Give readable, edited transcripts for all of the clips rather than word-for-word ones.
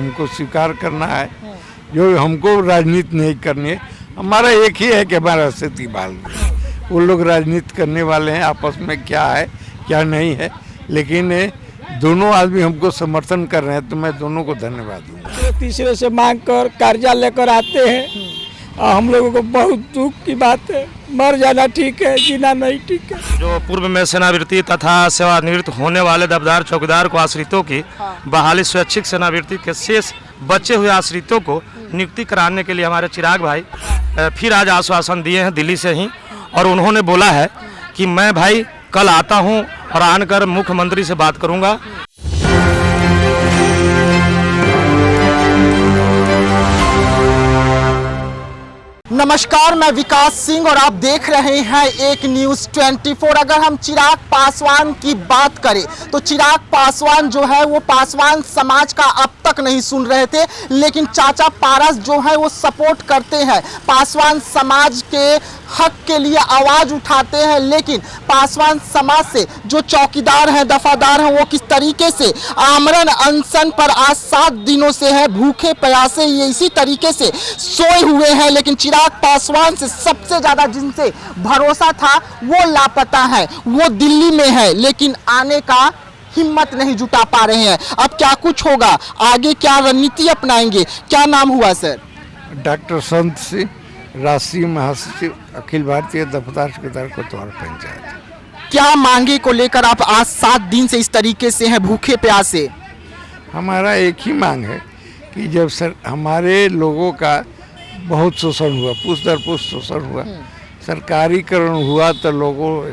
हमको स्वीकार करना है, जो हमको राजनीति नहीं करनी है। हमारा एक ही है कि हमारा स्थिति बहाल। वो लोग राजनीति करने वाले हैं, आपस में क्या है क्या नहीं है, लेकिन दोनों आदमी हमको समर्थन कर रहे हैं, तो मैं दोनों को धन्यवाद दूंगा। तीसरे से मांग कर कर्जा लेकर आते हैं और हम लोगों को बहुत दुख की बात है। मर जाना ठीक है, जीना नहीं ठीक है। जो पूर्व में सेनावृत्ति तथा सेवानिवृत्त होने वाले दबदार चौकीदार को आश्रितों की बहाली स्वैच्छिक सेनावृत्ति के शेष बचे हुए आश्रितों को नियुक्ति कराने के लिए हमारे चिराग भाई फिर आज आश्वासन दिए हैं दिल्ली से ही, और उन्होंने बोला है कि मैं भाई कल आता हूं और आकर मुख्यमंत्री से बात करूंगा। नमस्कार, मैं विकास सिंह और आप देख रहे हैं एक न्यूज़ 24। अगर हम चिराग पासवान की बात करें तो चिराग पासवान जो है वो पासवान समाज का अब तक नहीं सुन रहे थे, लेकिन चाचा पारस जो है वो सपोर्ट करते हैं, पासवान समाज के हक के लिए आवाज़ उठाते हैं। लेकिन पासवान समाज से जो चौकीदार हैं, दफादार हैं, वो किस तरीके से आमरण अनशन पर आज 7 दिनों से है, भूखे प्यासे ये इसी तरीके से सोए हुए हैं। लेकिन चिराग पासवान से सबसे ज्यादा जिनसे भरोसा था वो लापता है, वो दिल्ली में है, लेकिन आने का हिम्मत नहीं जुटा पा रहे हैं। अब क्या कुछ होगा, आगे क्या रणनीति अपनाएंगे? क्या नाम हुआ सर? डॉक्टर संत सिंह, राष्ट्रीय महासचिव, अखिल भारतीय दफादार चौकीदार कोतवाल पंचायत। क्या मांगे को लेकर आप आज 7 दिन से इस तरीके से हैं, भूखे प्यासे? हमारा एक ही मांग है कि जब हमारे लोगों का बहुत शोषण हुआ, पुष्ट दर पुष्ट शोषण हुआ, सरकारीकरण हुआ, तो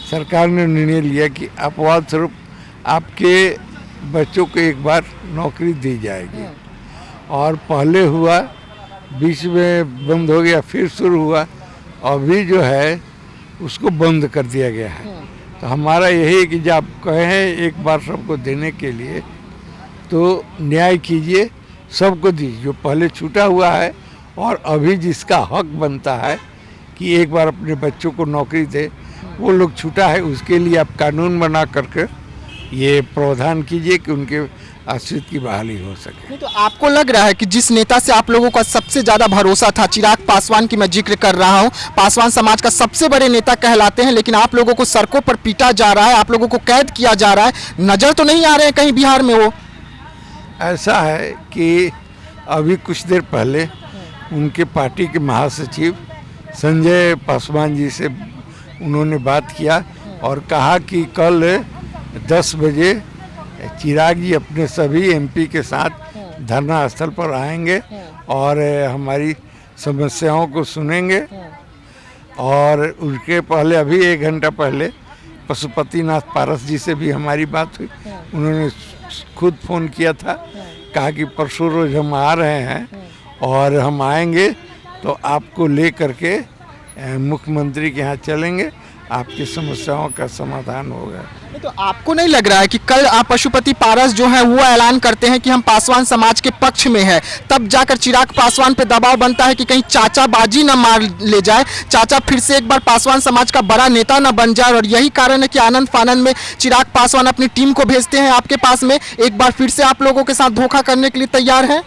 सरकार ने निर्णय लिया कि अपवाद स्वरूप आपके बच्चों को एक बार नौकरी दी जाएगी। और पहले हुआ, बीच में बंद हो गया, फिर शुरू हुआ, अभी जो है उसको बंद कर दिया गया है। तो हमारा यही है कि जब आप कहें एक बार सबको देने के लिए, तो न्याय कीजिए, सबको दीजिए जो पहले छूटा हुआ है, और अभी जिसका हक बनता है कि एक बार अपने बच्चों को नौकरी दे, वो लोग छूटा है, उसके लिए आप कानून बना करके ये प्रावधान कीजिए कि उनके आश्रित की बहाली हो सके। नहीं तो आपको लग रहा है कि जिस नेता से आप लोगों का सबसे ज़्यादा भरोसा था, चिराग पासवान की मैं जिक्र कर रहा हूं, पासवान समाज का सबसे बड़े नेता कहलाते हैं, लेकिन आप लोगों को सड़कों पर पीटा जा रहा है, आप लोगों को कैद किया जा रहा है, नज़र तो नहीं आ रहे हैं कहीं बिहार में? वो ऐसा है कि अभी कुछ देर पहले उनके पार्टी के महासचिव संजय पासवान जी से उन्होंने बात किया और कहा कि कल 10 बजे चिराग जी अपने सभी एमपी के साथ धरना स्थल पर आएंगे और हमारी समस्याओं को सुनेंगे। और उसके पहले अभी 1 घंटा पहले पशुपतिनाथ पारस जी से भी हमारी बात हुई, उन्होंने खुद फ़ोन किया था, कहा कि परसों रोज हम आ रहे हैं और हम आएंगे तो आपको ले करके मुख्यमंत्री के यहाँ चलेंगे, आपकी समस्याओं का समाधान होगा। तो आपको नहीं लग रहा है कि कल आप पशुपति पारस जो है वो ऐलान करते हैं कि हम पासवान समाज के पक्ष में है, तब जाकर चिराग पासवान पे दबाव बनता है कि कहीं चाचा बाजी ना मार ले जाए, चाचा फिर से एक बार पासवान समाज का बड़ा नेता ना बन जाए, और यही कारण है कि आनंद फानंद में चिराग पासवान अपनी टीम को भेजते हैं आपके पास में, एक बार फिर से आप लोगों के साथ धोखा करने के लिए तैयार हैं?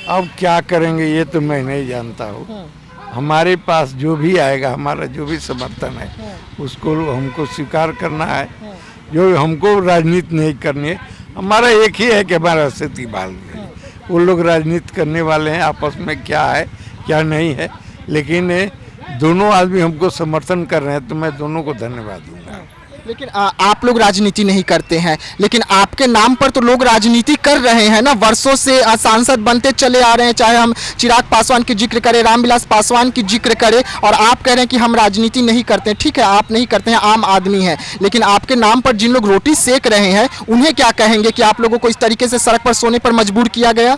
अब क्या करेंगे ये तो मैं नहीं जानता हूँ। हमारे पास जो भी आएगा, हमारा जो भी समर्थन है, उसको हमको स्वीकार करना है, जो हमको राजनीति नहीं करनी है। हमारा एक ही है कि हमारा स्थिति बहाल। वो लोग राजनीति करने वाले हैं, आपस में क्या है क्या नहीं है, लेकिन दोनों आदमी हमको समर्थन कर रहे हैं, तो मैं दोनों को धन्यवाद दूंगा। लेकिन आप लोग राजनीति नहीं करते हैं, लेकिन आपके नाम पर तो लोग राजनीति कर रहे हैं ना, वर्षों से सांसद बनते चले आ रहे हैं, चाहे हम चिराग पासवान की जिक्र करें, रामविलास पासवान की जिक्र करें, और आप कह रहे हैं कि हम राजनीति नहीं करते हैं। ठीक है, आप नहीं करते हैं, आम आदमी हैं, लेकिन आपके नाम पर जिन लोग रोटी सेक रहे हैं उन्हें क्या कहेंगे कि आप लोगों को इस तरीके से सड़क पर सोने पर मजबूर किया गया?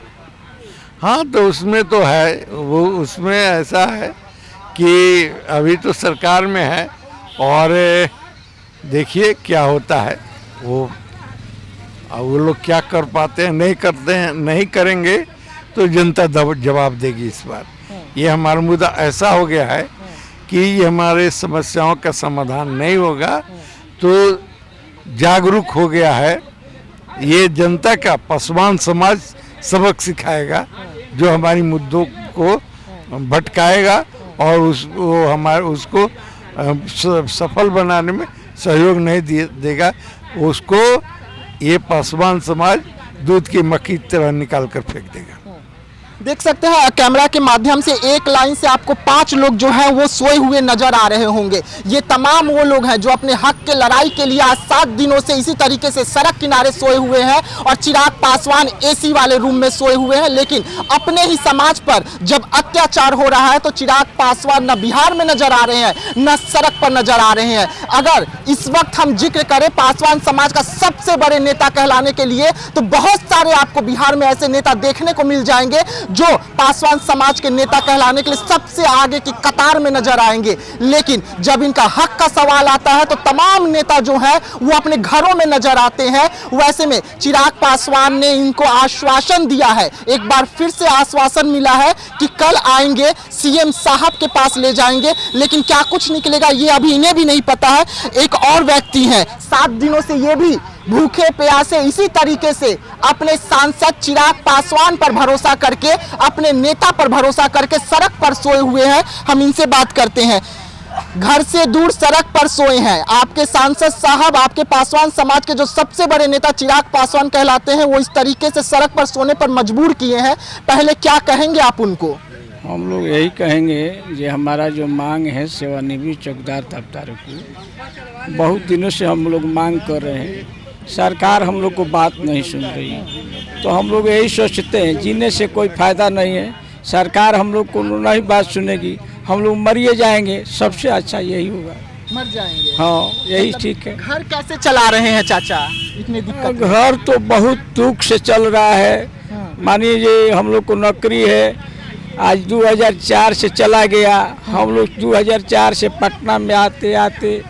हाँ, तो उसमें तो है, वो उसमें ऐसा है कि अभी तो सरकार में है और देखिए क्या होता है। वो लोग क्या कर पाते हैं, नहीं करते हैं, नहीं करेंगे तो जनता जवाब देगी इस बार। ये हमारा मुद्दा ऐसा हो गया है कि ये हमारे समस्याओं का समाधान नहीं होगा, तो जागरूक हो गया है ये जनता का, पासवान समाज सबक सिखाएगा, जो हमारी मुद्दों को भटकाएगा और उसको सफल बनाने में सहयोग नहीं देगा। उसको ये पासवान समाज दूध की मक्खी की तरह निकाल कर फेंक देगा। देख सकते हैं कैमरा के माध्यम से एक लाइन से आपको 5 लोग जो है वो सोए हुए नजर आ रहे होंगे। ये तमाम वो लोग हैं जो अपने हक के लड़ाई के लिए आज 7 दिनों से इसी तरीके से सड़क किनारे सोए हुए हैं और चिराग पासवान एसी वाले रूम में सोए हुए हैं। लेकिन अपने ही समाज पर जब अत्याचार हो रहा है तो चिराग पासवान न बिहार में नजर आ रहे हैं, न सड़क पर नजर आ रहे हैं। अगर इस वक्त हम जिक्र करें पासवान समाज का सबसे बड़े नेता कहलाने के लिए तो बहुत सारे आपको बिहार में ऐसे नेता देखने को मिल जाएंगे जो पासवान समाज के नेता कहलाने के लिए सबसे आगे की कतार में नजर आएंगे। लेकिन जब इनका हक का सवाल आता है तो तमाम नेता जो है वो अपने घरों में नजर आते हैं। वैसे में चिराग पासवान ने इनको आश्वासन दिया है, एक बार फिर से आश्वासन मिला है कि कल आएंगे, सीएम साहब के पास ले जाएंगे। लेकिन क्या कुछ निकलेगा ये अभी इन्हें भी नहीं पता है। एक और व्यक्ति हैं, 7 दिनों से ये भी भूखे प्यासे इसी तरीके से अपने सांसद चिराग पासवान पर भरोसा करके, अपने नेता पर भरोसा करके सड़क पर सोए हुए हैं। हम इनसे बात करते हैं। घर से दूर सड़क पर सोए हैं आपके सांसद साहब, आपके पासवान समाज के जो सबसे बड़े नेता चिराग पासवान कहलाते हैं, वो इस तरीके से सड़क पर सोने पर मजबूर किए हैं। पहले क्या कहेंगे आप उनको? हम लोग यही कहेंगे कि हमारा जो मांग है सेवानिवृत्त चौकीदार दफ्तर की, बहुत दिनों से हम लोग मांग कर रहे हैं, सरकार हम लोग को बात नहीं सुन रही है। तो हम लोग यही सोचते हैं जीने से कोई फ़ायदा नहीं है, सरकार हम लोग को नहीं बात सुनेगी, हम लोग मरिए जाएंगे, सबसे अच्छा यही होगा, मर जाएंगे। हाँ यही ठीक है। घर कैसे चला रहे हैं चाचा? इतनी दिक्कत? घर तो बहुत दुख से चल रहा है। मानिए हम लोग को नौकरी है, आज 2004 से चला गया। हम लोग 2004 से पटना में आते आते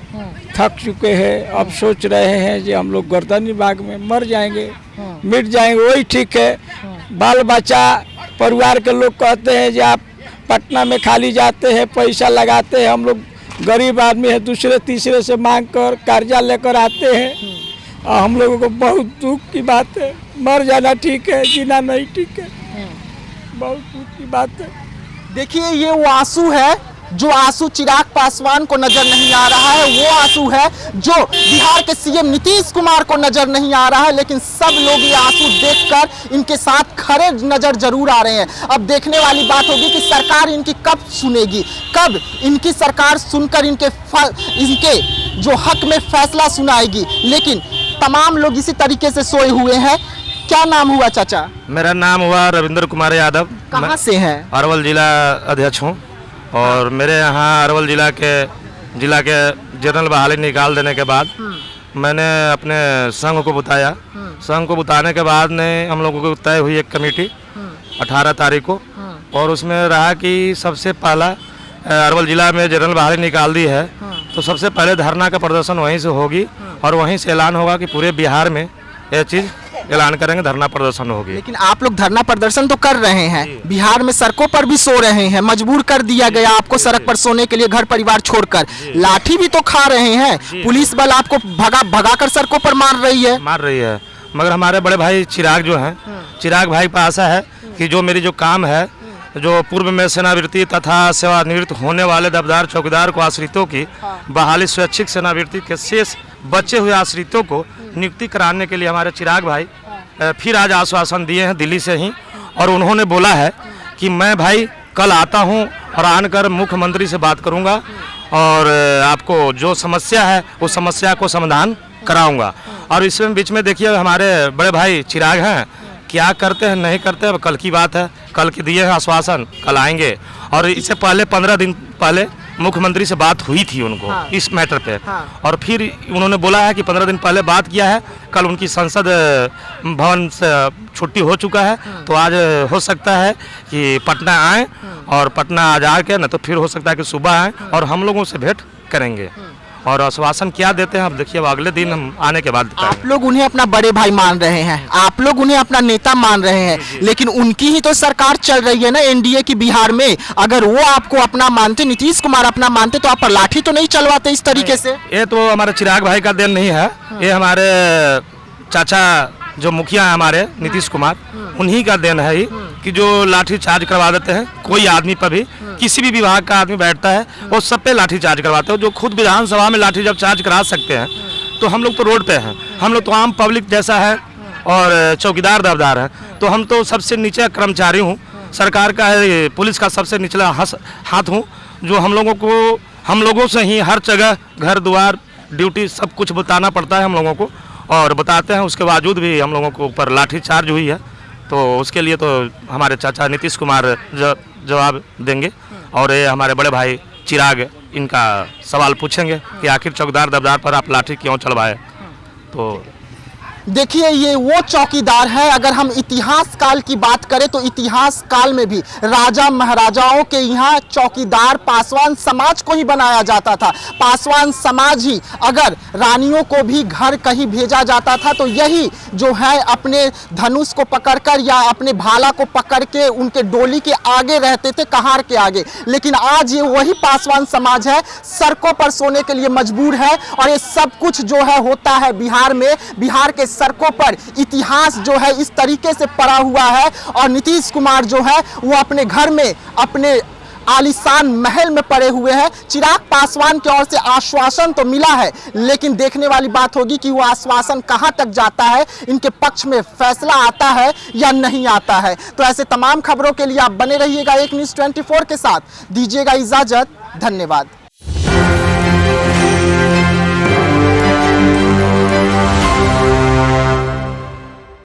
थक चुके हैं। अब सोच रहे हैं कि हम लोग गर्दनी बाग में मर जाएंगे, मिट जाएंगे, वही ठीक है। बाल बच्चा परिवार के लोग कहते हैं कि आप पटना में खाली जाते हैं, पैसा लगाते हैं। हम लोग गरीब आदमी है, दूसरे तीसरे से मांग कर कर्जा लेकर आते हैं। और हम लोगों को बहुत दुख की बात है, मर जाना ठीक है, जीना नहीं ठीक है, बहुत दुख की बात है। देखिए ये वो आंसू है जो आंसू चिराग पासवान को नजर नहीं आ रहा है, वो आंसू है जो बिहार के सीएम नीतीश कुमार को नजर नहीं आ रहा है। लेकिन सब लोग ये आंसू देखकर इनके साथ खड़े नजर जरूर आ रहे हैं। अब देखने वाली बात होगी कि सरकार इनकी कब सुनेगी, कब इनकी सरकार सुनकर इनके जो हक में फैसला सुनाएगी। लेकिन तमाम लोग इसी तरीके से सोए हुए हैं। क्या नाम हुआ चाचा? मेरा नाम हुआ रविंद्र कुमार यादव। कहाँ से हैं? अरवल जिला अध्यक्ष हूँ और मेरे यहाँ अरवल जिला के जनरल बहाली निकाल देने के बाद मैंने अपने संघ को बताया। संघ को बताने के बाद ने हम लोगों को तय हुई एक कमेटी 18 तारीख को, और उसमें रहा कि सबसे पहला अरवल जिला में जनरल बहाली निकाल दी है तो सबसे पहले धरना का प्रदर्शन वहीं से होगी और वहीं से ऐलान होगा कि पूरे बिहार में यह चीज़ ऐलान करेंगे, धरना प्रदर्शन होगी। लेकिन आप लोग धरना प्रदर्शन तो कर रहे हैं, बिहार में सड़कों पर भी सो रहे हैं, मजबूर कर दिया गया आपको सड़क पर सोने के लिए घर परिवार छोड़कर। लाठी भी तो खा रहे हैं, पुलिस बल आपको भगाकर सड़कों पर मार रही है। मगर हमारे बड़े भाई चिराग जो हैं, चिराग भाई पर आशा है कि जो मेरी जो काम है, जो पूर्व में सेनावृत्ति तथा सेवानिवृत्त होने वाले दबदार चौकीदार को आश्रितों की बहाली स्वैच्छिक सेनावृत्ति के शेष बचे हुए आश्रितों को नियुक्ति कराने के लिए हमारे चिराग भाई फिर आज आश्वासन दिए हैं दिल्ली से ही। और उन्होंने बोला है कि मैं भाई कल आता हूं और आकर मुख्यमंत्री से बात करूंगा और आपको जो समस्या है उस समस्या को समाधान कराऊंगा। और इसमें बीच में देखिए हमारे बड़े भाई चिराग हैं, क्या करते हैं नहीं करते हैं कल की बात है। कल के दिए हैं आश्वासन, कल आएंगे। और इससे पहले 15 दिन पहले मुख्यमंत्री से बात हुई थी उनको इस मैटर पे, और फिर उन्होंने बोला है कि 15 दिन पहले बात किया है। कल उनकी संसद भवन से छुट्टी हो चुका है तो आज हो सकता है कि पटना आए और पटना आज आके न तो फिर हो सकता है कि सुबह आए और हम लोगों से भेंट करेंगे। और आश्वासन क्या देते हैं अब देखिए, अगले दिन हम आने के बाद आप लोग उन्हें अपना बड़े भाई मान रहे हैं, आप लोग उन्हें अपना नेता मान रहे हैं, लेकिन उनकी ही तो सरकार चल रही है ना एनडीए की बिहार में। अगर वो आपको अपना मानते, नीतीश कुमार अपना मानते, तो आप पर लाठी तो नहीं चलवाते इस तरीके से। ये तो हमारे चिराग भाई का देन नहीं है, ये हमारे चाचा जो मुखिया हैं हमारे नीतीश कुमार, उन्हीं का देन है ही कि जो लाठी चार्ज करवा देते हैं कोई आदमी पर भी, किसी भी विभाग का आदमी बैठता है वो सब पे लाठी चार्ज करवाते हैं। जो खुद विधानसभा में लाठी जब चार्ज करा सकते हैं तो हम लोग तो रोड पे हैं, हम लोग तो आम पब्लिक जैसा है और चौकीदार दबदार है। तो हम तो सबसे नीचे कर्मचारी हूँ, सरकार का है, पुलिस का सबसे निचला हाथ हूँ, जो हम लोगों से ही हर जगह घर द्वार ड्यूटी सब कुछ बताना पड़ता है हम लोगों को, और बताते हैं। उसके बावजूद भी हम लोगों को ऊपर लाठी चार्ज हुई है, तो उसके लिए तो हमारे चाचा नीतीश कुमार जवाब देंगे, और ये हमारे बड़े भाई चिराग इनका सवाल पूछेंगे कि आखिर चौकीदार दबदार पर आप लाठी क्यों चलवाए। तो देखिए ये वो चौकीदार है। अगर हम इतिहास काल की बात करें तो इतिहास काल में भी राजा महाराजाओं के यहाँ चौकीदार पासवान समाज को ही बनाया जाता था। पासवान समाज ही, अगर रानियों को भी घर कहीं भेजा जाता था तो यही जो है अपने धनुष को पकड़कर या अपने भाला को पकड़ के उनके डोली के आगे रहते थे, कहार के आगे। लेकिन आज ये वही पासवान समाज है, सड़कों पर सोने के लिए मजबूर है। और ये सब कुछ जो है होता है बिहार में। बिहार के सड़कों पर इतिहास जो है इस तरीके से पड़ा हुआ है, और नीतीश कुमार जो है वो अपने घर में, अपने आलीशान महल में पड़े हुए हैं। चिराग पासवान की ओर से आश्वासन तो मिला है, लेकिन देखने वाली बात होगी कि वो आश्वासन कहां तक जाता है, इनके पक्ष में फैसला आता है या नहीं आता है। तो ऐसे तमाम खबरों के लिए आप बने रहिएगा एक न्यूज़ 24 के साथ। दीजिएगा इजाजत, धन्यवाद।